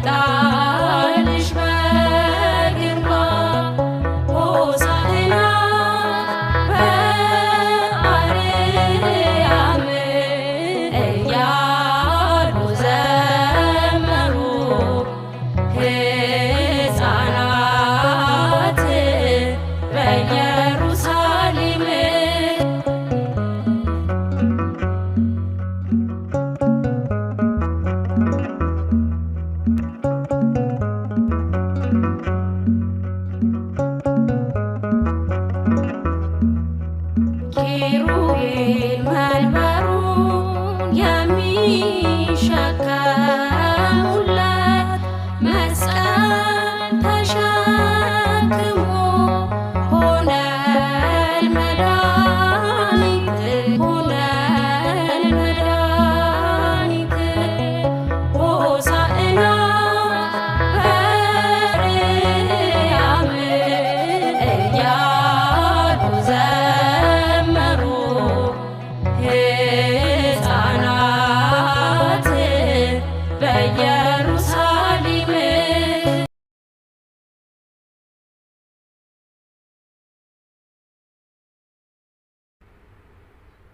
መጣልሽ በግርማ ሆሳዕና በአርያም እያሉ ዘመሩ ሕፃናት በኢየሩሳሌም። ኪሩቤል መንበሩን የሚሸከሙለት መስቀል ተሸክሞ ሆነን መድኃኒት ሆነን መድኃኒት ሆሳዕና በአርያም እያሉ ዘመሩ ሕፃናት በኢየሩሳሌም።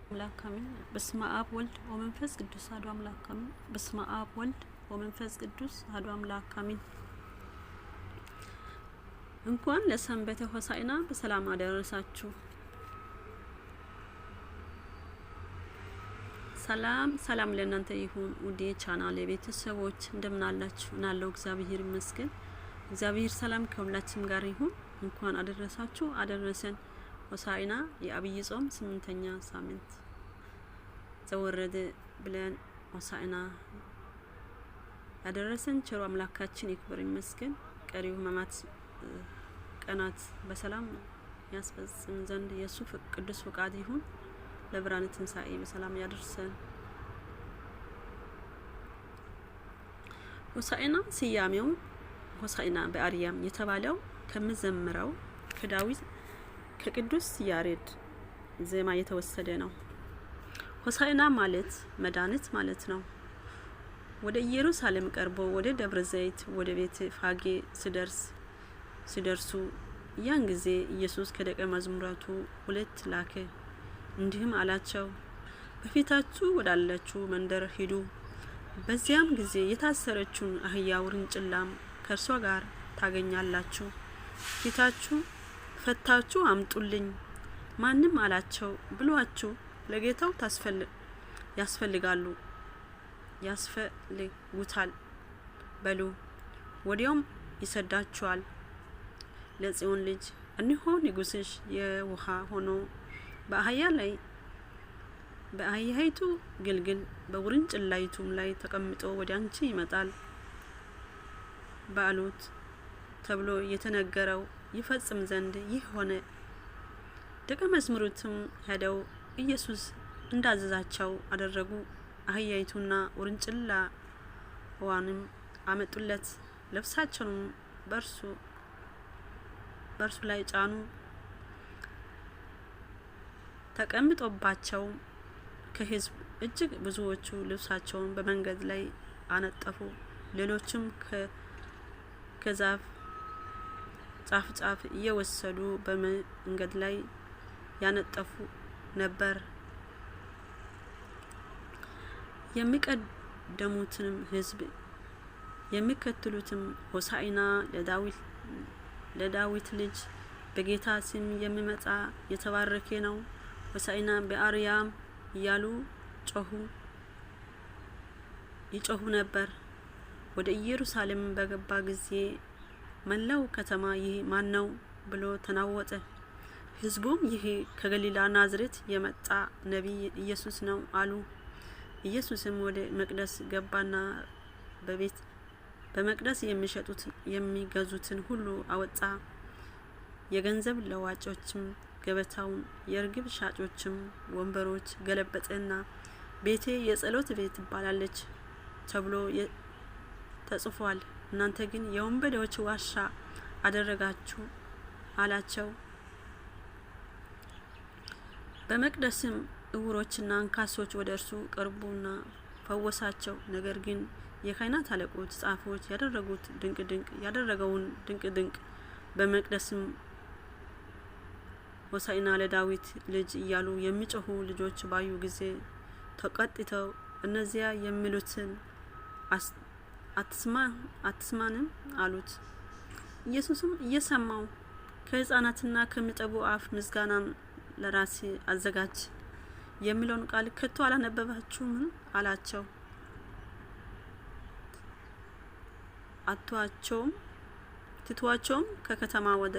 አምላክ አሜን። በስመ አብ ወልድ ወመንፈስ ቅዱስ አሐዱ አምላክ አሜን። በስመ አብ ወልድ ወመንፈስ ቅዱስ አሐዱ አምላክ አሜን። እንኳን ለሰንበተ ሆሳዕና በሰላም አደረሳችሁ። ሰላም ሰላም ለእናንተ ይሁን። ውዴ ቻናል የቤተሰቦች እንደምን አላችሁ? እናለው እግዚአብሔር ይመስገን። እግዚአብሔር ሰላም ከሁላችን ጋር ይሁን። እንኳን አደረሳችሁ አደረሰን። ሆሳዕና የአብይ ጾም 8ኛ ሳምንት ዘወረደ ብለን ሆሳዕና ያደረሰን ቸሩ አምላካችን ይክበር ይመስገን። ቀሪው ሕማማት ቀናት በሰላም ያስፈጽም ዘንድ የሱ ቅዱስ ፈቃድ ይሁን። ለብርሃነ ትንሣኤ በሰላም ያደርሰን። ሆሳዕና ስያሜው ሆሳዕና በአርያም የተባለው ከመዘምረው ከዳዊት ከቅዱስ ያሬድ ዜማ የተወሰደ ነው። ሆሳዕና ማለት መድኃኒት ማለት ነው። ወደ ኢየሩሳሌም ቀርቦ ወደ ደብረ ዘይት ወደ ቤተ ፋጌ ሲደርሱ ያን ጊዜ ኢየሱስ ከደቀ መዛሙርቱ 2 ላከ። እንዲህም አላቸው፣ በፊታችሁ ወዳለችው መንደር ሂዱ። በዚያም ጊዜ የታሰረችውን አህያ ውርንጭላም ከእርሷ ጋር ታገኛላችሁ። ፊታችሁ ፈታችሁ አምጡልኝ። ማንም አላቸው ብሏችሁ ለጌታው ያስፈልጉታል በሉ፣ ወዲያውም ይሰዳችኋል። ለጽዮን ልጅ እነሆ ንጉሥሽ የውሃ ሆኖ በአህያይቱ ግልግል በውርንጭላይቱም ላይ ተቀምጦ ወደ አንቺ ይመጣል ባሉት ተብሎ የተነገረው ይፈጽም ዘንድ ይህ ሆነ። ደቀ መዛሙርቱም ሄደው ኢየሱስ እንዳዘዛቸው አደረጉ። አህያይቱና ውርንጭላዋንም አመጡለት። ልብሳቸውንም በእርሱ ላይ ጫኑ። ተቀምጦባቸው ከሕዝብ እጅግ ብዙዎቹ ልብሳቸውን በመንገድ ላይ አነጠፉ። ሌሎችም ከዛፍ ጫፍ እየወሰዱ በመንገድ ላይ ያነጠፉ ነበር። የሚቀደሙትም ሕዝብ የሚከተሉትም ሆሳዕና ለዳዊት ልጅ በጌታ ስም የሚመጣ የተባረከ ነው፣ ሆሳዕና በአርያም እያሉ ይጮሁ ነበር። ወደ ኢየሩሳሌም በገባ ጊዜ መላው ከተማ ይህ ማን ነው ብሎ ተናወጠ። ሕዝቡም ይህ ከገሊላ ናዝሬት የመጣ ነቢይ ኢየሱስ ነው አሉ። ኢየሱስም ወደ መቅደስ ገባና በመቅደስ የሚገዙትን ሁሉ አወጣ። የገንዘብ ለዋጮችም ገበታውን የርግብ ሻጮችም ወንበሮች ገለበጠና ቤቴ የጸሎት ቤት ትባላለች ተብሎ ተጽፏል፣ እናንተ ግን የወንበዴዎች ዋሻ አደረጋችሁ አላቸው። በመቅደስም እውሮችና አንካሶች ወደ እርሱ ቀርቡና ፈወሳቸው። ነገር ግን የካህናት አለቆች ጻፎች ያደረገውን ድንቅ በመቅደስም ሆሳዕና ለዳዊት ልጅ እያሉ የሚጮሁ ልጆች ባዩ ጊዜ ተቆጥተው እነዚያ የሚሉትን አትስማንም አሉት። ኢየሱስም እየሰማው ከሕፃናትና ከሚጠቡ አፍ ምስጋናን ለራሴ አዘጋጅ የሚለውን ቃል ከቶ አላነበባችሁም አላቸው። ትቷቸውም ከከተማ ወደ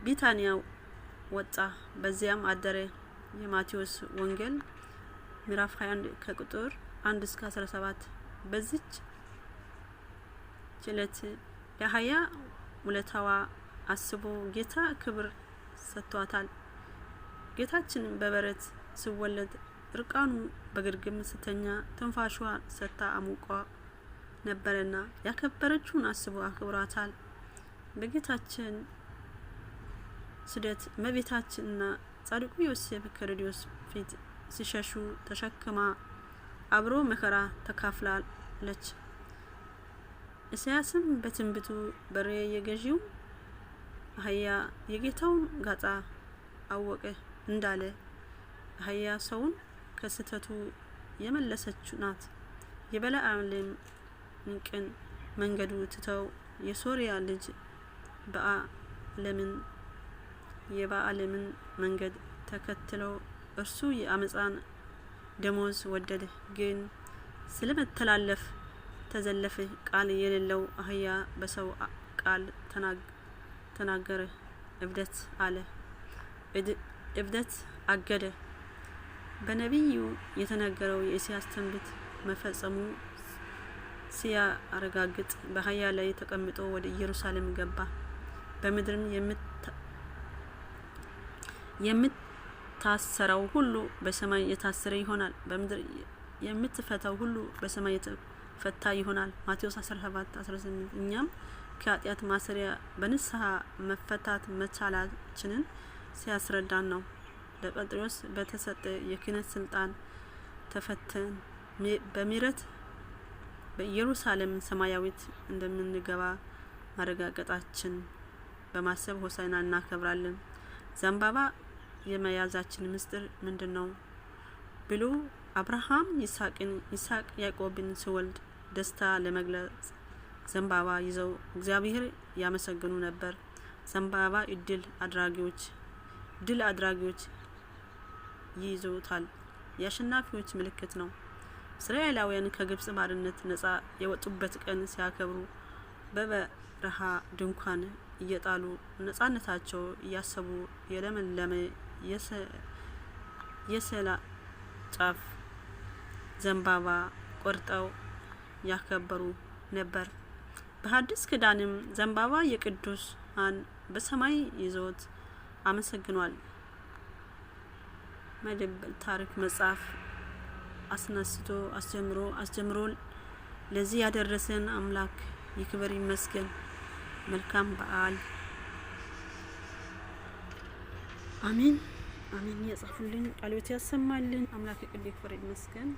ቢታንያ ወጣ፣ በዚያም አደረ። የማቴዎስ ወንጌል ምዕራፍ 21 ከቁጥር 1 እስከ 17። በዚች ጭለት የአህያ ውለታዋ አስቦ ጌታ ክብር ሰጥቷታል። ጌታችን በበረት ሲወለድ እርቃኑ በግርግም ስተኛ ትንፋሿ ሰታ አሙቋ ነበርና ያከበረችውን አስቦ አክብሯታል። በጌታችን ስደት እመቤታችንና ጻድቁ ዮሴፍ ከሄሮድስ ፊት ሲሸሹ ተሸክማ አብሮ መከራ ተካፍላለች። ኢሳያስም በትንቢቱ በሬ የገዢው አህያ የጌታውን ጋጣ አወቀ እንዳለ አህያ ሰውን ከስተቱ የመለሰችው ናት። የበለዓምን ቅን መንገዱ ትተው የሶሪያ ልጅ የበዓለምን መንገድ ተከትለው እርሱ የአመፃን ደሞዝ ወደደ፣ ግን ስለመተላለፍ ተዘለፈ። ቃል የሌለው አህያ በሰው ቃል ተናገረ፣ እብደት አገደ። በነቢዩ የተነገረው የኢሳያስ ትንቢት መፈጸሙ ሲያረጋግጥ በአህያ ላይ ተቀምጦ ወደ ኢየሩሳሌም ገባ። በምድርም የምታሰረው ሁሉ በሰማይ የታሰረ ይሆናል፣ በምድር የምትፈታው ሁሉ በሰማይ የተፈታ ይሆናል። ማቴዎስ 17:18 እኛም ከኃጢአት ማሰሪያ በንስሐ መፈታት መቻላችንን ሲያስረዳን ነው። ለጴጥሮስ በተሰጠ የክህነት ስልጣን ተፈተን በምህረት በኢየሩሳሌም ሰማያዊት እንደምንገባ ማረጋገጣችን በማሰብ ሆሳዕና እናከብራለን። ዘንባባ የመያዛችን ምስጢር ምንድነው ብሎ አብርሃም ይስሐቅ ያዕቆብን ሲወልድ ደስታ ለመግለጽ ዘንባባ ይዘው እግዚአብሔር ያመሰግኑ ነበር። ዘንባባ ድል አድራጊዎች ይይዙታል። የአሸናፊዎች ምልክት ነው። እስራኤላውያን ከግብጽ ባርነት ነጻ የወጡበት ቀን ሲያከብሩ በበረሃ ድንኳን እየጣሉ ነጻነታቸው እያሰቡ የለመለመ የሰላ ጫፍ ዘንባባ ቆርጠው ያከበሩ ነበር። በሐዲስ ኪዳንም ዘንባባ የቅዱሳን በሰማይ ይዞት አመሰግኗል። መድብል ታሪክ መጽሐፍ አስጀምሮ ለዚህ ያደረሰን አምላክ ይክበር ይመስገን። መልካም በዓል። አሜን። የጻፉልኝ ቃልዎት ያሰማልን። አምላክ ይክበር ይመስገን።